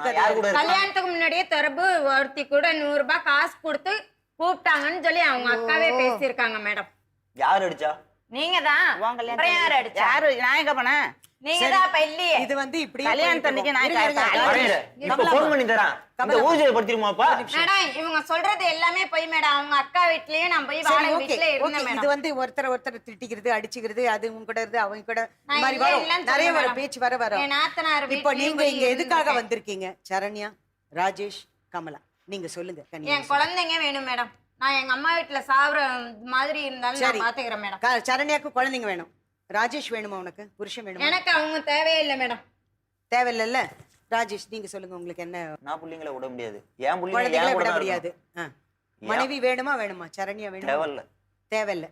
எதுக்கு கல்யாணத்துக்கு முன்னாடியே தொடர்பு ஒருத்தி கூட 100 ரூபாய் காசு கொடுத்து கூப்பிட்டாங்கன்னு சொல்லி அவங்க அக்காவே பேசியிருக்காங்க மேடம். யார் அடிச்சா? நீங்க தான். யார் அடிச்சா? யாரு? நான் எங்க போனேன்? நீங்க தான் அப்ப இல்லையே. இது வந்து இப்படி கல்யாணத்தன்னைக்கு நான் இப்ப போன் பண்ணி தரேன். இந்த ஊர்ஜில படுத்திருமாப்பா? மேடம் இவங்க சொல்றது எல்லாமே போய் மேடம். அவங்க அக்கா வீட்லயே நான் போய் வாடகை வீட்ல இருந்தேன் மேடம். இது வந்து ஒருத்தர் திட்டிக்கிறது அடிச்சுக்கிறது அது உங்க கூட இருந்து அவங்க கூட மாதிரி வரும். நிறைய வர பேச்சு வர இப்போ நீங்க இங்க எதுக்காக வந்திருக்கீங்க? சரண்யா, ராஜேஷ், கமலா, நீங்க சொல்லுங்க. என் குழந்தைங்க வேணும் மேடம். நான் எங்க அம்மா வீட்டுல சாவற மாதிரி இருந்தாலும் நான் பாத்துக்கிறேன் மேடம். சரண்யாக்கு குழந்தைங்க வேணும். ராஜேஷ் வேணுமா உனக்கு? புருஷன் வேணுமா? எனக்கு அவங்க தேவையே இல்லை மேடம். தேவையில்லைல்ல. ராஜேஷ் நீங்க சொல்லுங்க, உங்களுக்கு என்ன? நான் புள்ளிங்களை விட முடியாது. ஏன் புள்ளிங்களை விட முடியாது. மனைவி வேணுமா வேணுமா? சரண்யா வேணுமா? தேவையில்ல. தேவையில்ல.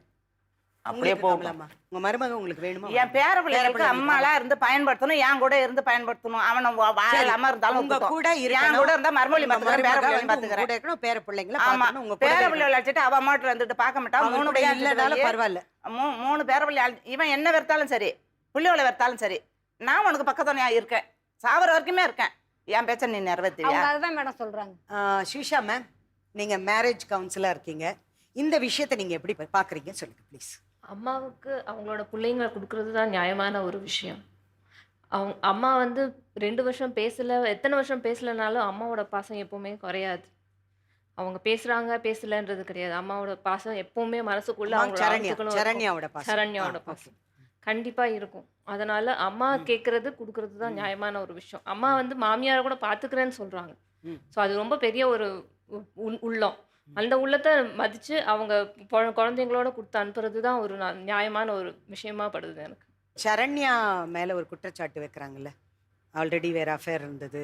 அப்படியே போகலாமா? உங்க மருமக உங்களுக்கு வேணுமா? என் பேர பிள்ளைகளுக்கு அம்மாலாம் இருந்து பயன்படுத்தணும், என் கூட இருந்து பயன்படுத்தணும். அவன வாழாம இருந்தாலும் உங்க கூட என் கூட இருந்தா மருமொழி பாத்துக்கிறேன். பேர பிள்ளைங்களை ஆமா, உங்க பேர பிள்ளைகளை வச்சுட்டு அவ மாட்டு வந்துட்டு பாக்க மாட்டா. 3 பையன் இல்லனாலும் பரவாயில்ல. 3 பேர பிள்ளை. இவன் என்ன வெறுத்தாலும் சரி, புள்ளியோட வெறுத்தாலும் சரி, நான் உனக்கு பக்கத்துணையா இருக்கேன். சாவர வரைக்குமே இருக்கேன். என் பேச்ச நீ நிறைவேற்றுவியா? அதுதான் மேடம் சொல்றாங்க. ஸ்ரீஷா மேம், நீங்க மேரேஜ் கவுன்சிலா இருக்கீங்க. இந்த விஷயத்தை நீங்க எப்படி பாக்குறீங்க சொல்லுங்க ப்ளீஸ். அம்மாவுக்கு அவங்களோட பிள்ளைங்களை கொடுக்கறது தான் நியாயமான ஒரு விஷயம். அவங்க அம்மா வந்து 2 வருஷம் பேசலை, எத்தனை வருஷம் பேசலைனாலும் அம்மாவோட பாசம் எப்போவுமே குறையாது. அவங்க பேசுகிறாங்க பேசலைன்றது கிடையாது. அம்மாவோட பாசம் எப்போவுமே மனசுக்குள்ளே சரண்யாவோட பாசம் கண்டிப்பாக இருக்கும். அதனால் அம்மா கேட்குறது கொடுக்கறது தான் நியாயமான ஒரு விஷயம். அம்மா வந்து மாமியாரை கூட பார்த்துக்கிறேன்னு சொல்கிறாங்க. ஸோ அது ரொம்ப பெரிய ஒரு உள்ளம். அந்த உள்ளத்தை மதித்து அவங்க குழந்தைங்களோட கொடுத்து அனுப்புறது தான் ஒரு நியாயமான ஒரு விஷயமா படுது எனக்கு. சரண்யா மேலே ஒரு குற்றச்சாட்டு வைக்கிறாங்கல்ல, ஆல்ரெடி வேற அஃபேர் இருந்தது.